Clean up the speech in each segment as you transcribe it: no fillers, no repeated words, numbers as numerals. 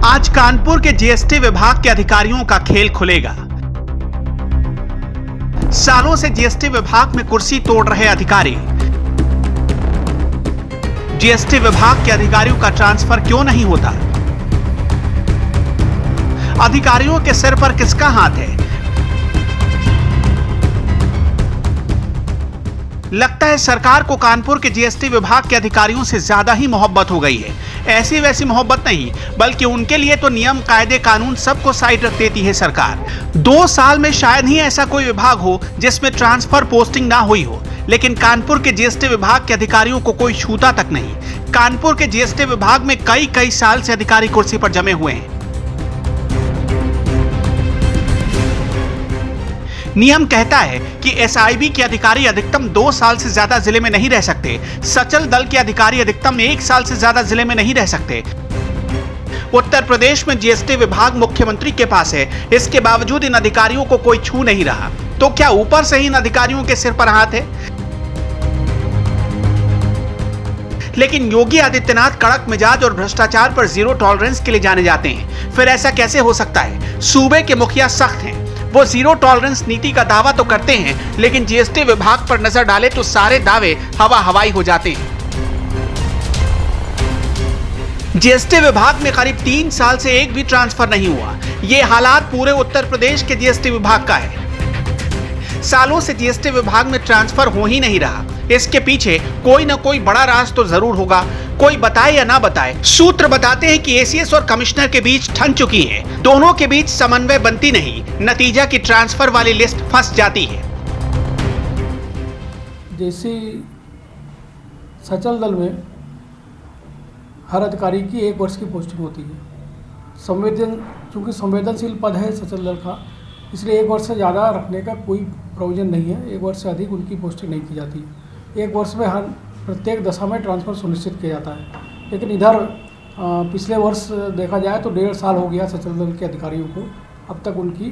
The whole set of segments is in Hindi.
आज कानपुर के जीएसटी विभाग के अधिकारियों का खेल खुलेगा। सालों से जीएसटी विभाग में कुर्सी तोड़ रहे अधिकारी, जीएसटी विभाग के अधिकारियों का ट्रांसफर क्यों नहीं होता? अधिकारियों के सिर पर किसका हाथ है? लगता है सरकार को कानपुर के जीएसटी विभाग के अधिकारियों से ज्यादा ही मोहब्बत हो गई है। ऐसी वैसी मोहब्बत नहीं, बल्कि उनके लिए तो नियम कायदे कानून सबको साइड रख देती है सरकार। 2 साल में शायद ही ऐसा कोई विभाग हो जिसमें ट्रांसफर पोस्टिंग ना हुई हो, लेकिन कानपुर के जीएसटी विभाग के अधिकारियों को कोई छूता तक नहीं। कानपुर के जीएसटी विभाग में कई साल से अधिकारी कुर्सी पर जमे हुए हैं। नियम कहता है कि एसआईबी के अधिकारी अधिकतम 2 साल से ज्यादा जिले में नहीं रह सकते। सचल दल के अधिकारी अधिकतम 1 साल से ज्यादा जिले में नहीं रह सकते। उत्तर प्रदेश में जीएसटी विभाग मुख्यमंत्री के पास है, इसके बावजूद इन अधिकारियों को कोई छू नहीं रहा। तो क्या ऊपर से ही इन अधिकारियों के सिर पर हाथ है? लेकिन योगी आदित्यनाथ कड़क मिजाज और भ्रष्टाचार पर जीरो टॉलरेंस के लिए जाने जाते हैं। फिर ऐसा कैसे हो सकता है? सूबे के मुखिया सख्त हैं, वो जीरो टॉलरेंस नीति का दावा तो करते हैं, लेकिन जीएसटी विभाग पर नजर डाले तो सारे दावे हवाई हो जाते हैं। जीएसटी विभाग में करीब 3 साल से एक भी ट्रांसफर नहीं हुआ। ये हालात पूरे उत्तर प्रदेश के जीएसटी विभाग का है। सालों से जीएसटी विभाग में ट्रांसफर हो ही नहीं रहा। इसके पीछे कोई ना कोई बड़ा राज तो जरूर होगा, कोई बताए या ना बताए। सूत्र बताते हैं कि एसीएस और कमिश्नर के बीच ठन चुकी है, दोनों के बीच समन्वय बनती नहीं, नतीजा की ट्रांसफर वाली लिस्ट फंस जाती है। जैसे सचल दल में हर अधिकारी की 1 वर्ष की पोस्टिंग होती है। चूँकि संवेदनशील पद है सचल दल का, इसलिए 1 वर्ष से ज़्यादा रखने का कोई प्रोविजन नहीं है। 1 वर्ष से अधिक उनकी पोस्टिंग नहीं की जाती है। 1 वर्ष में हर प्रत्येक दशा में ट्रांसफ़र सुनिश्चित किया जाता है। लेकिन इधर पिछले वर्ष देखा जाए तो 1.5 साल हो गया सचल दल के अधिकारियों को, अब तक उनकी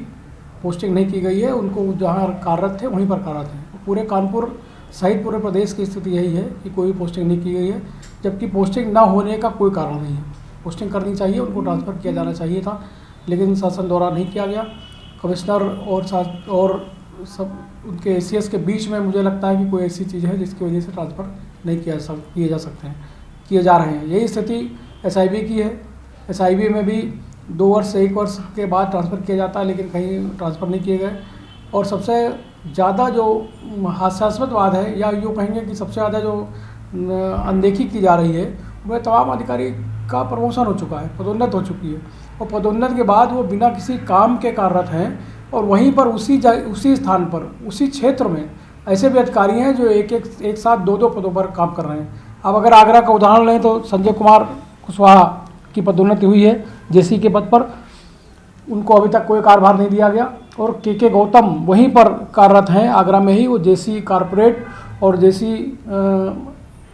पोस्टिंग नहीं की गई है। उनको जहाँ कार्यरत थे वहीं पर कार्यरत हैं। पूरे कानपुर सहित पूरे प्रदेश की स्थिति यही है कि कोई पोस्टिंग नहीं की गई है, जबकि पोस्टिंग ना होने का कोई कारण नहीं है। पोस्टिंग करनी चाहिए, उनको ट्रांसफ़र किया जाना चाहिए था, लेकिन शासन द्वारा नहीं किया गया। कमिश्नर और सब उनके एसीएस के बीच में मुझे लगता है कि कोई ऐसी चीज़ है जिसकी वजह से ट्रांसफ़र नहीं किए जा रहे हैं। यही स्थिति एसआईबी की है। एसआईबी में भी 2 वर्ष से 1 वर्ष के बाद ट्रांसफ़र किया जाता है, लेकिन कहीं ट्रांसफ़र नहीं किए गए। और सबसे ज़्यादा जो हास्यास्पद बात है, या यूँ कहेंगे कि सबसे ज़्यादा जो अनदेखी की जा रही है, वह तमाम अधिकारी का प्रमोशन हो चुका है, पदोन्नत हो चुकी है। और पदोन्नत के बाद वो बिना किसी काम के कार्यरत हैं, और वहीं पर उसी स्थान पर उसी क्षेत्र में ऐसे भी अधिकारी हैं जो एक साथ 2 पदों पर काम कर रहे हैं। अब अगर आगरा का उदाहरण लें तो संजय कुमार कुशवाहा की पदोन्नति हुई है जेसी के पद पर, उनको अभी तक कोई कार्यभार नहीं दिया गया। और के गौतम वहीं पर कार्यरत हैं, आगरा में ही, वो जेसी कारपोरेट और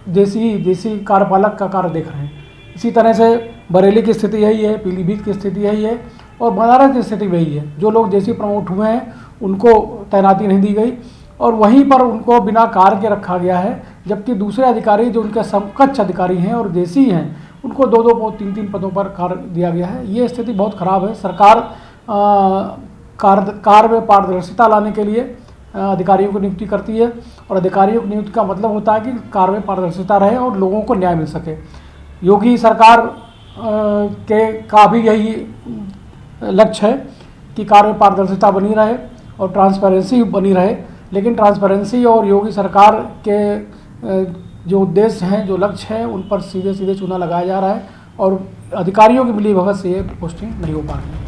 जेसी कार्यपालक का कार्य देख रहे हैं। इसी तरह से बरेली की स्थिति यही है, पीलीभीत की स्थिति यही है, और बनारस की स्थिति वही है। जो लोग जेसी प्रमोट हुए हैं उनको तैनाती नहीं दी गई, और वहीं पर उनको बिना कार्य के रखा गया है, जबकि दूसरे अधिकारी जो उनके समकक्ष अधिकारी हैं और जेसी हैं, उनको 2 3 पदों पर कार्य दिया गया है। ये स्थिति बहुत ख़राब है। सरकार कार्य में पारदर्शिता लाने के लिए अधिकारियों की नियुक्ति करती है, और अधिकारियों की नियुक्ति का मतलब होता है कि कार्य में पारदर्शिता रहे और लोगों को न्याय मिल सके। योगी सरकार का भी यही लक्ष्य है कि कार्य में पारदर्शिता बनी रहे और ट्रांसपेरेंसी बनी रहे, लेकिन ट्रांसपेरेंसी और योगी सरकार के जो उद्देश्य हैं, जो लक्ष्य हैं, उन पर सीधे चूना लगाया जा रहा है, और अधिकारियों की मिलीभगत से ये पोस्टिंग नहीं हो पा रही है।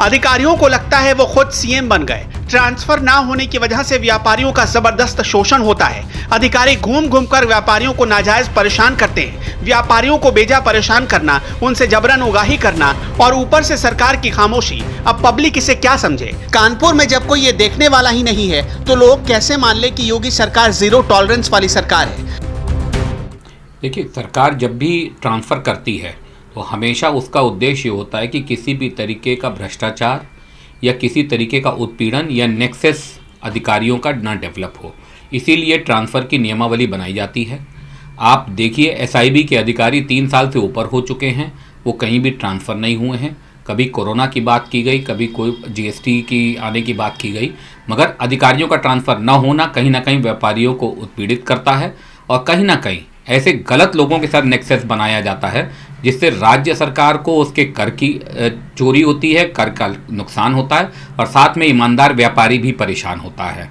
अधिकारियों को लगता है वो खुद सीएम बन गए। ट्रांसफर ना होने की वजह से व्यापारियों का जबरदस्त शोषण होता है। अधिकारी घूम कर व्यापारियों को नाजायज परेशान करते हैं। व्यापारियों को बेजा परेशान करना, उनसे जबरन उगाही करना, और ऊपर से सरकार की खामोशी। अब पब्लिक इसे क्या समझे? कानपुर में जब कोई ये देखने वाला ही नहीं है, तो लोग कैसे मान ले कि योगी सरकार जीरो टॉलरेंस वाली सरकार है? देखिए, सरकार जब भी ट्रांसफ़र करती है तो हमेशा उसका उद्देश्य होता है कि किसी भी तरीके का भ्रष्टाचार या किसी तरीके का उत्पीड़न या नेक्सस अधिकारियों का ना डेवलप हो, इसीलिए ट्रांसफ़र की नियमावली बनाई जाती है। आप देखिए, एसआईबी के अधिकारी 3 साल से ऊपर हो चुके हैं, वो कहीं भी ट्रांसफ़र नहीं हुए हैं। कभी कोरोना की बात की गई, कभी कोई जीएसटी की आने की बात की गई, मगर अधिकारियों का ट्रांसफ़र न होना कहीं ना कहीं व्यापारियों को उत्पीड़ित करता है और कहीं ना कहीं ऐसे गलत लोगों के साथ नेक्सस बनाया जाता है जिससे राज्य सरकार को उसके कर की चोरी होती है, कर का नुकसान होता है और साथ में ईमानदार व्यापारी भी परेशान होता है।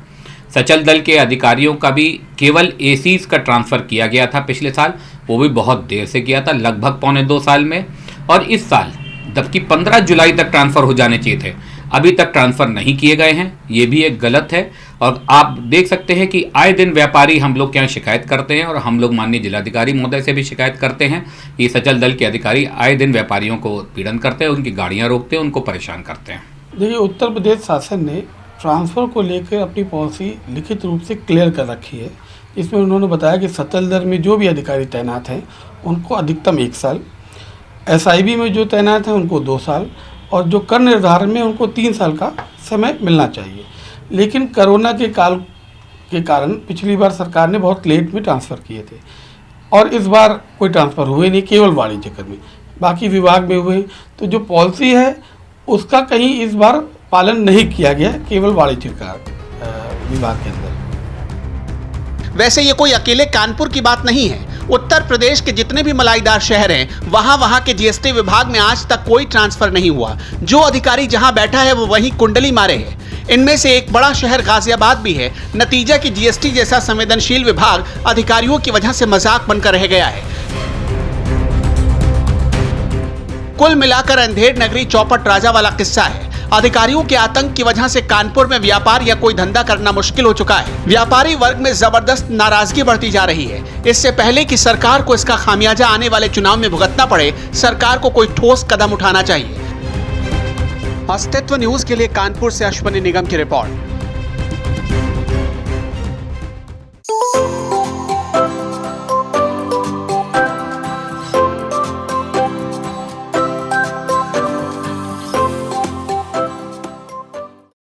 सचल दल के अधिकारियों का भी केवल एसीज का ट्रांसफ़र किया गया था पिछले साल, वो भी बहुत देर से किया था, लगभग 1.25 साल में, और इस साल जबकि 15 जुलाई तक ट्रांसफ़र हो जाने चाहिए थे, अभी तक ट्रांसफ़र नहीं किए गए हैं। ये भी एक गलत है और आप देख सकते हैं कि आए दिन व्यापारी हम लोग के यहाँ शिकायत करते हैं और हम लोग माननीय जिलाधिकारी महोदय से भी शिकायत करते हैं कि सचल दल के अधिकारी आए दिन व्यापारियों को पीड़न करते हैं, उनकी गाड़ियाँ रोकते हैं, उनको परेशान करते हैं। देखिए, उत्तर प्रदेश शासन ने ट्रांसफ़र को लेकर अपनी पॉलिसी लिखित रूप से क्लियर कर रखी है। इसमें उन्होंने बताया कि सचल दल में जो भी अधिकारी तैनात हैं उनको अधिकतम 1 साल, एसआईबी में जो तैनात हैं उनको 2 साल और जो कर निर्धारण में उनको 3 साल का समय मिलना चाहिए। लेकिन कोरोना के काल के कारण पिछली बार सरकार ने बहुत लेट में ट्रांसफ़र किए थे और इस बार कोई ट्रांसफ़र हुए नहीं, केवल वाणिज्य कर में, बाकी विभाग में हुए। तो जो पॉलिसी है उसका कहीं इस बार पालन नहीं किया गया, केवल वाणिज्य का विभाग के अंदर। वैसे ये कोई अकेले कानपुर की बात नहीं है। उत्तर प्रदेश के जितने भी मलाईदार शहर हैं, वहां के जीएसटी विभाग में आज तक कोई ट्रांसफर नहीं हुआ। जो अधिकारी जहां बैठा है वो वहीं कुंडली मारे है। इनमें से एक बड़ा शहर गाजियाबाद भी है। नतीजा कि जीएसटी जैसा संवेदनशील विभाग अधिकारियों की वजह से मजाक बनकर रह गया है। कुल मिलाकर अंधेर नगरी चौपट राजा वाला किस्सा है। अधिकारियों के आतंक की वजह से कानपुर में व्यापार या कोई धंधा करना मुश्किल हो चुका है। व्यापारी वर्ग में जबरदस्त नाराजगी बढ़ती जा रही है। इससे पहले कि सरकार को इसका खामियाजा आने वाले चुनाव में भुगतना पड़े, सरकार को कोई ठोस कदम उठाना चाहिए। अस्तित्व न्यूज के लिए कानपुर से अश्वनी निगम की रिपोर्ट।